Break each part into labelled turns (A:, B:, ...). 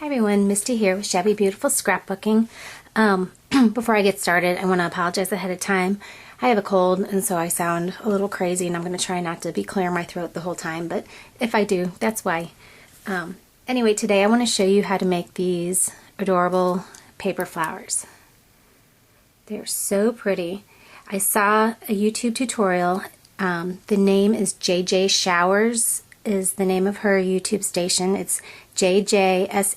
A: Hi everyone, Misty here with Shabby Beautiful Scrapbooking. Before I get started, I want to apologize ahead of time. I have a cold and so I sound a little crazy, and I'm going to try not to be clearing my throat the whole time, but if I do, that's why. Anyway, today I want to show you how to make these adorable paper flowers. They're so pretty. I saw a YouTube tutorial. The name is jjshowers is the name of her YouTube station. It's jjshowers.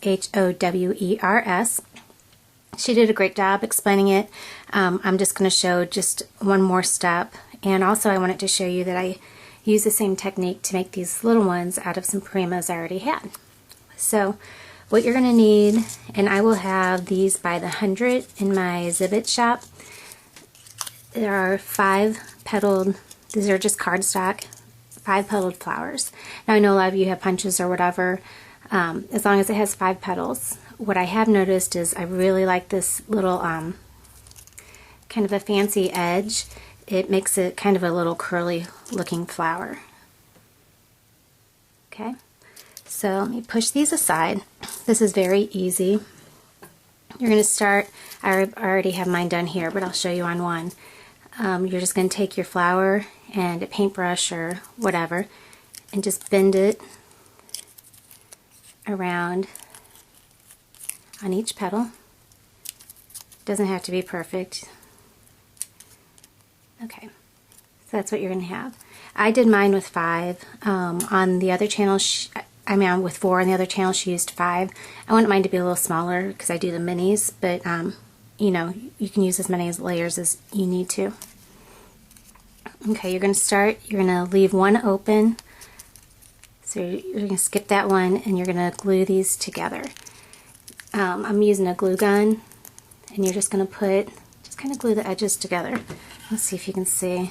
A: She did a great job explaining it. I'm just going to show just one more step, and also I wanted to show you that I use the same technique to make these little ones out of some primos I already had. So what you're going to need, and I will have these by the 100 in my Zibbet shop. There are 5 petaled, these are just cardstock, 5 petaled flowers. Now I know a lot of you have punches or whatever, as long as it has 5 petals. What I have noticed is I really like this little kind of a fancy edge. It makes it kind of a little curly looking flower. Okay, so let me push these aside. This is very easy. You're going to start, I already have mine done here, but I'll show you on one. You're just going to take your flower and a paintbrush or whatever and just bend it around on each petal. Doesn't have to be perfect. Okay, so that's what you're going to have. I did mine with 5. On the other channel, with 4 on the other channel, she used 5. I want mine to be a little smaller because I do the minis, but you know, you can use as many layers as you need to. Okay, you're going to start, you're going to leave one open. So you're going to skip that one and you're going to glue these together. I'm using a glue gun, and you're just going to just kind of glue the edges together. Let's see if you can see.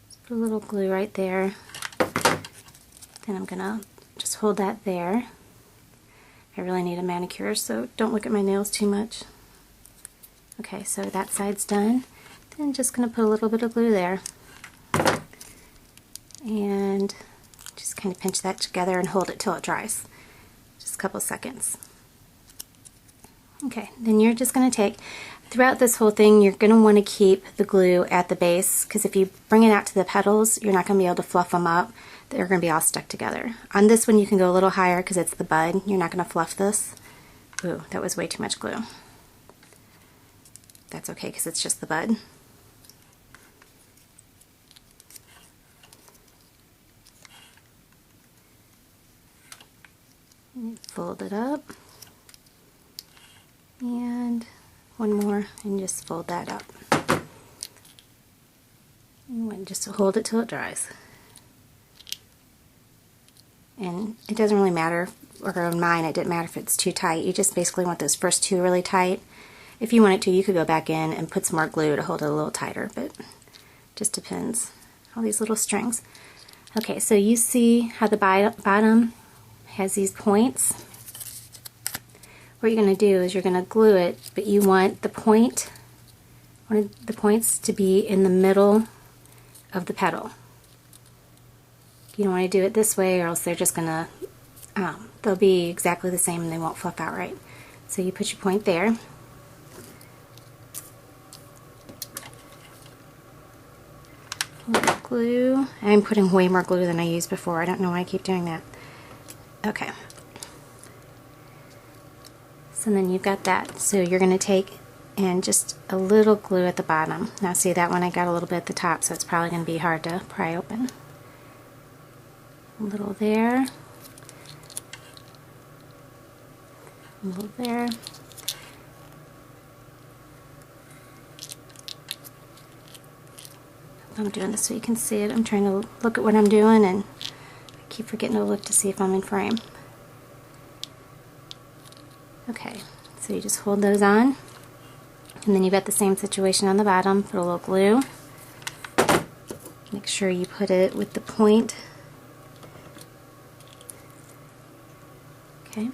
A: Just put a little glue right there. Then I'm going to just hold that there. I really need a manicure, so don't look at my nails too much. Okay, so that side's done. Then just going to put a little bit of glue there. And just kind of pinch that together and hold it till it dries. Just a couple seconds. Okay, then you're just going to take, throughout this whole thing, you're going to want to keep the glue at the base, because if you bring it out to the petals, you're not going to be able to fluff them up. They're going to be all stuck together. On this one, you can go a little higher because it's the bud. You're not going to fluff this. Ooh, that was way too much glue. That's okay because it's just the bud. Fold it up, and one more, and just fold that up, and just hold it till it dries. And it doesn't really matter, or on mine it didn't matter if it's too tight. You just basically want those first 2 really tight. If you wanted to, you could go back in and put some more glue to hold it a little tighter, but just depends. All these little strings. Okay, so you see how the bottom has these points. What you're going to do is you're going to glue it, but you want the points to be in the middle of the petal. You don't want to do it this way, or else they're just going to, they'll be exactly the same and they won't fluff out right. So you put your point there. Glue. I'm putting way more glue than I used before. I don't know why I keep doing that. Okay. So then you've got that. So you're going to take and just a little glue at the bottom. Now see, that one I got a little bit at the top, so it's probably going to be hard to pry open. A little there. A little there. I'm doing this so you can see it. I'm trying to look at what I'm doing, and I keep forgetting to look to see if I'm in frame. Okay, so you just hold those on, and then you've got the same situation on the bottom. Put a little glue. Make sure you put it with the point. Okay.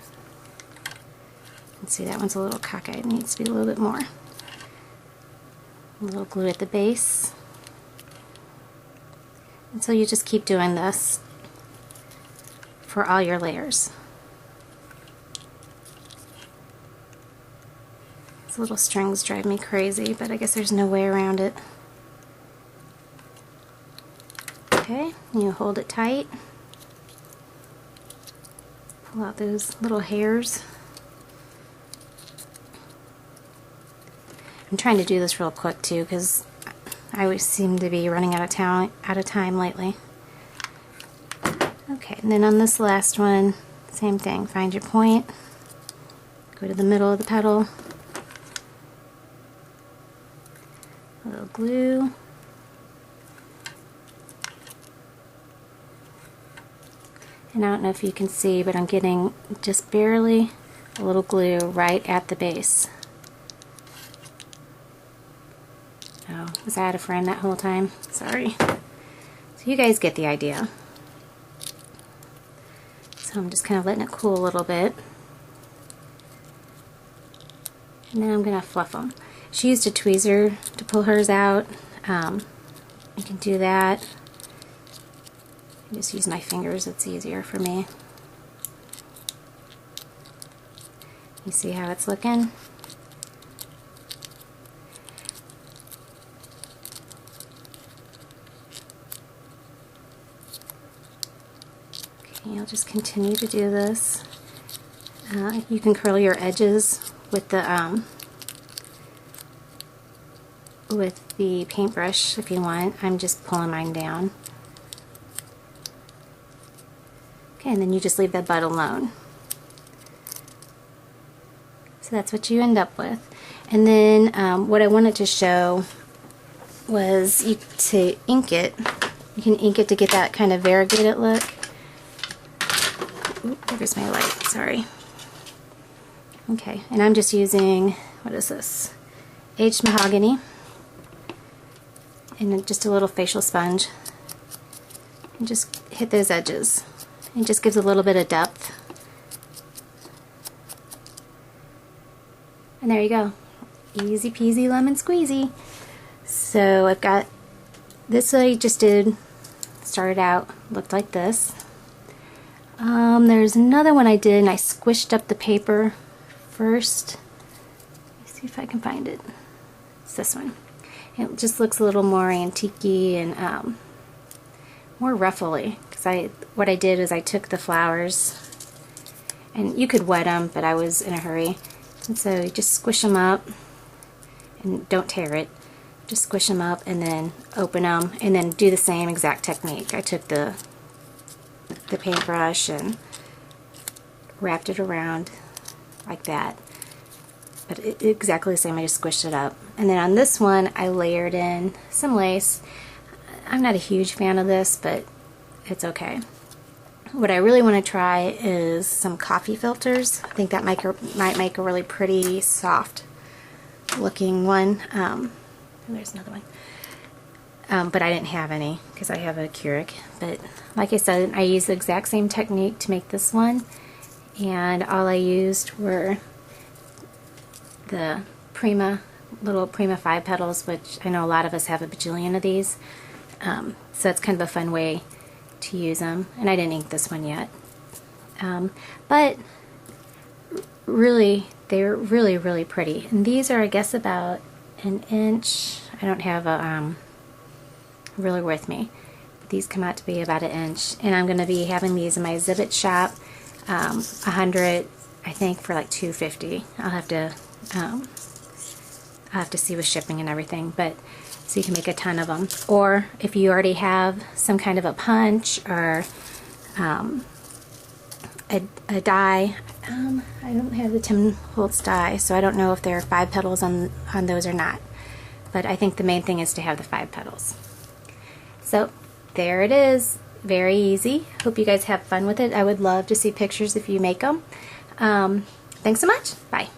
A: And see, that one's a little cockeyed. It needs to be a little bit more. A little glue at the base. And so you just keep doing this for all your layers. These little strings drive me crazy, but I guess there's no way around it. Okay, you hold it tight. Pull out those little hairs. I'm trying to do this real quick too, because I always seem to be running out of time lately. Okay, and then on this last one, same thing. Find your point. Go to the middle of the petal. A little glue. And I don't know if you can see, but I'm getting just barely a little glue right at the base. Oh, was I out of frame that whole time? Sorry. So you guys get the idea. So I'm just kind of letting it cool a little bit. And then I'm going to fluff them. She used a tweezer to pull hers out. You can do that. I just use my fingers, it's easier for me. You see how it's looking? Okay, I'll just continue to do this. You can curl your edges with the paintbrush if you want. I'm just pulling mine down. Okay, and then you just leave that bud alone. So that's what you end up with. And then what I wanted to show was to ink it. You can ink it to get that kind of variegated look. Oop, there's my light, sorry. Okay, and I'm just using, what is this? Aged mahogany. And just a little facial sponge. And just hit those edges. It just gives a little bit of depth. And there you go. Easy peasy lemon squeezy. So I've got this I just did, started out, looked like this. There's another one I did and I squished up the paper first. Let's see if I can find it. It's this one. It just looks a little more antique-y and more ruffly. What I did is I took the flowers, and you could wet them, but I was in a hurry, and so you just squish them up, and don't tear it. Just squish them up, and then open them, and then do the same exact technique. I took the paintbrush and wrapped it around like that, but exactly the same. I just squished it up, and then on this one I layered in some lace. I'm not a huge fan of this, but it's okay. What I really want to try is some coffee filters. I think that might make a really pretty soft looking one. There's another one. But I didn't have any because I have a Keurig. But like I said, I used the exact same technique to make this one, and all I used were the little Prima 5 petals, which I know a lot of us have a bajillion of these. So it's kind of a fun way to use them, and I didn't ink this one yet. But really, they're really, really pretty. And these are, I guess, about an inch. I don't have a ruler with me. But these come out to be about an inch, and I'm going to be having these in my Zibbet shop. 100, I think, for like $2.50. I'll have to see with shipping and everything, but so you can make a ton of them. Or if you already have some kind of a punch or a die, I don't have the Tim Holtz die, so I don't know if there are 5 petals on those or not. But I think the main thing is to have the 5 petals. So there it is. Very easy. Hope you guys have fun with it. I would love to see pictures if you make them. Thanks so much. Bye.